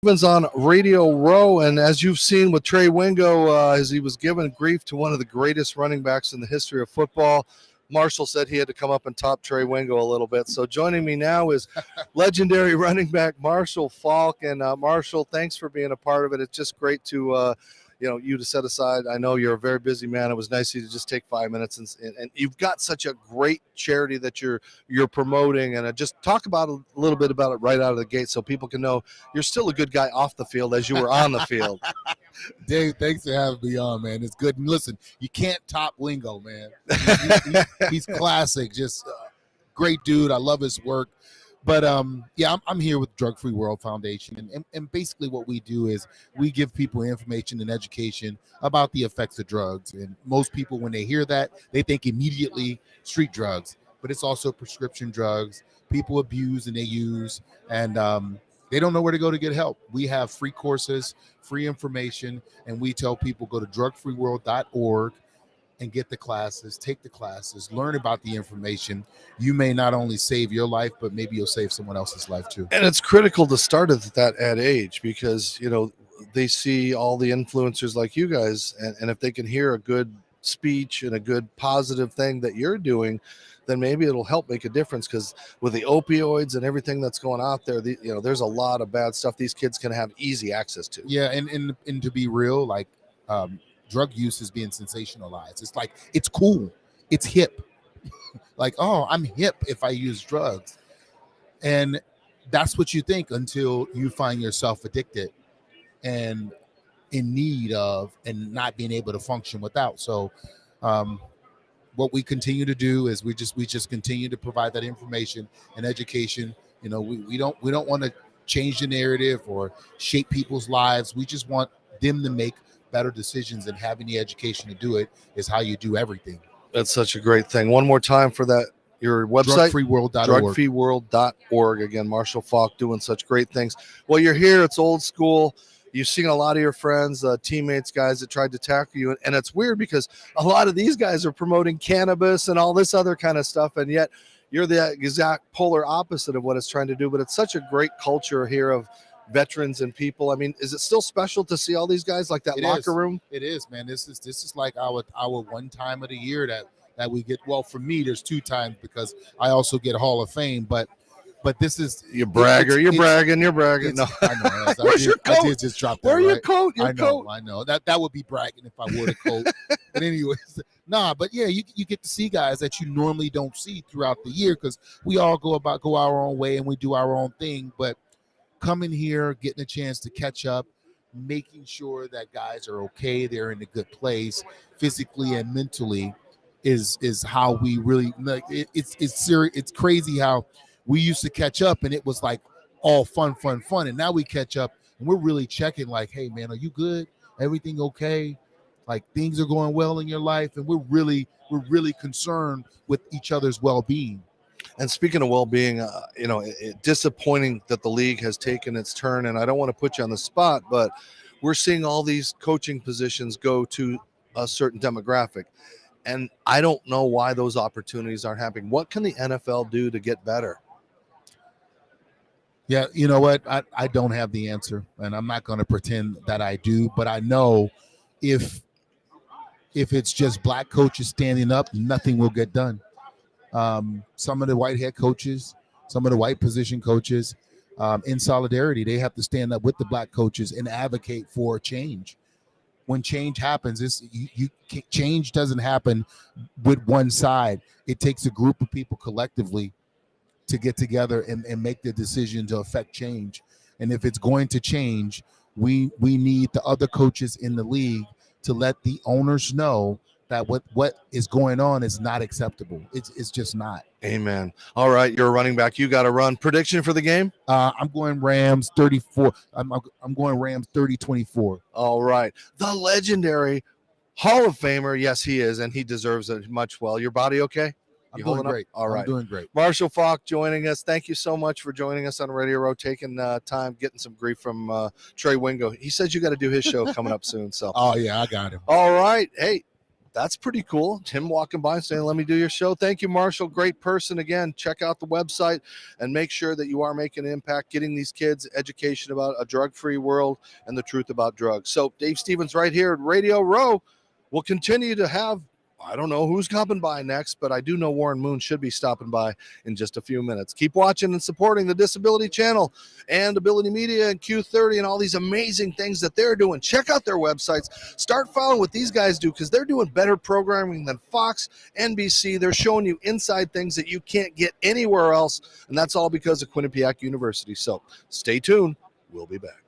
Ravens on Radio Row, and as you've seen with Trey Wingo, as he was giving grief to one of the greatest running backs in the history of football, Marshall said he had to come up and top Trey Wingo a little bit. So joining me now is legendary running back Marshall Faulk. And Marshall, thanks for being a part of it. It's just great to you to set aside. I know you're a very busy man. It was nice of you to just take 5 minutes, and you've got such a great charity that you're promoting. And just talk about a little bit about it right out of the gate, so people can know you're still a good guy off the field as you were on the field. Dave, thanks for having me on, man. It's good. And listen, you can't top Wingo, man. He's classic. Just great dude. I love his work. But I'm here with Drug Free World Foundation, and basically what we do is we give people information and education about the effects of drugs. And most people, when they hear that, they think immediately street drugs, but it's also prescription drugs. People abuse and they use, and they don't know where to go to get help. We have free courses, free information, and we tell people go to drugfreeworld.org and get the classes, take the classes, learn about the information. You may not only save your life, but maybe you'll save someone else's life too. And it's critical to start at that age, because they see all the influencers like you guys, and if they can hear a good speech and a good positive thing that you're doing, then maybe it'll help make a difference. Because with the opioids and everything that's going out there, there's a lot of bad stuff these kids can have easy access to. Yeah, and to be real, like drug use is being sensationalized. It's like, it's cool, it's hip. Like, oh, I'm hip if I use drugs. And that's what you think until you find yourself addicted and in need of, and not being able to function without. So what we continue to do is we just continue to provide that information and education. We don't want to change the narrative or shape people's lives. We just want them to make better decisions, and having the education to do it is how you do everything. That's such a great thing. One more time for that, your website, drugfreeworld.org. Again, Marshall Faulk doing such great things. Well, you're here. It's old school. You've seen a lot of your friends, teammates, guys that tried to tackle you. And it's weird because a lot of these guys are promoting cannabis and all this other kind of stuff. And yet you're the exact polar opposite of what it's trying to do. But it's such a great culture here of veterans and people. I mean, is it still special to see all these guys, like that locker room? It is, man. This is like our one time of the year that we get. Well, for me, there's 2 times because I also get Hall of Fame, but this is you bragger. You're bragging. No, I know. Where's your coat? I did just drop that. Where's right? your coat? I know. That would be bragging if I wore the coat. But anyways, but yeah, you get to see guys that you normally don't see throughout the year, because we all go our own way and we do our own thing. But coming here, getting a chance to catch up, making sure that guys are okay, they're in a good place physically and mentally, is how we really like. It's serious. It's crazy how we used to catch up and it was like all fun, and now we catch up and we're really checking like, hey man, are you good? Everything okay? Like, things are going well in your life, and we're really concerned with each other's well-being. And speaking of well-being, disappointing that the league has taken its turn. And I don't want to put you on the spot, but we're seeing all these coaching positions go to a certain demographic. And I don't know why those opportunities aren't happening. What can the NFL do to get better? Yeah, you know what? I don't have the answer, and I'm not going to pretend that I do. But I know if it's just black coaches standing up, nothing will get done. Some of the white head coaches, some of the white position coaches, in solidarity, they have to stand up with the black coaches and advocate for change. When change happens, change doesn't happen with one side. It takes a group of people collectively to get together and make the decision to affect change. And if it's going to change, we need the other coaches in the league to let the owners know that what is going on is not acceptable. It's just not. Amen. All right, you're a running back. You got to run. Prediction for the game? I'm going Rams 34. I'm going Rams 30-24. All right. The legendary Hall of Famer. Yes, he is, and he deserves it much well. Your body okay? I'm doing great. All right. I'm doing great. Marshall Faulk joining us. Thank you so much for joining us on Radio Row, taking time, getting some grief from Trey Wingo. He says you got to do his show coming up soon. So. Oh, yeah, I got him. All right. Hey. that's pretty cool. Him walking by and saying, let me do your show. Thank you, Marshall. Great person. Again, check out the website and make sure that you are making an impact, getting these kids education about a drug-free world and the truth about drugs. So Dave Stevens right here at Radio Row will continue to have, I don't know who's coming by next, but I do know Warren Moon should be stopping by in just a few minutes. Keep watching and supporting the Disability Channel and Ability Media and Q30 and all these amazing things that they're doing. Check out their websites. Start following what these guys do because they're doing better programming than Fox, NBC. They're showing you inside things that you can't get anywhere else, and that's all because of Quinnipiac University. So stay tuned. We'll be back.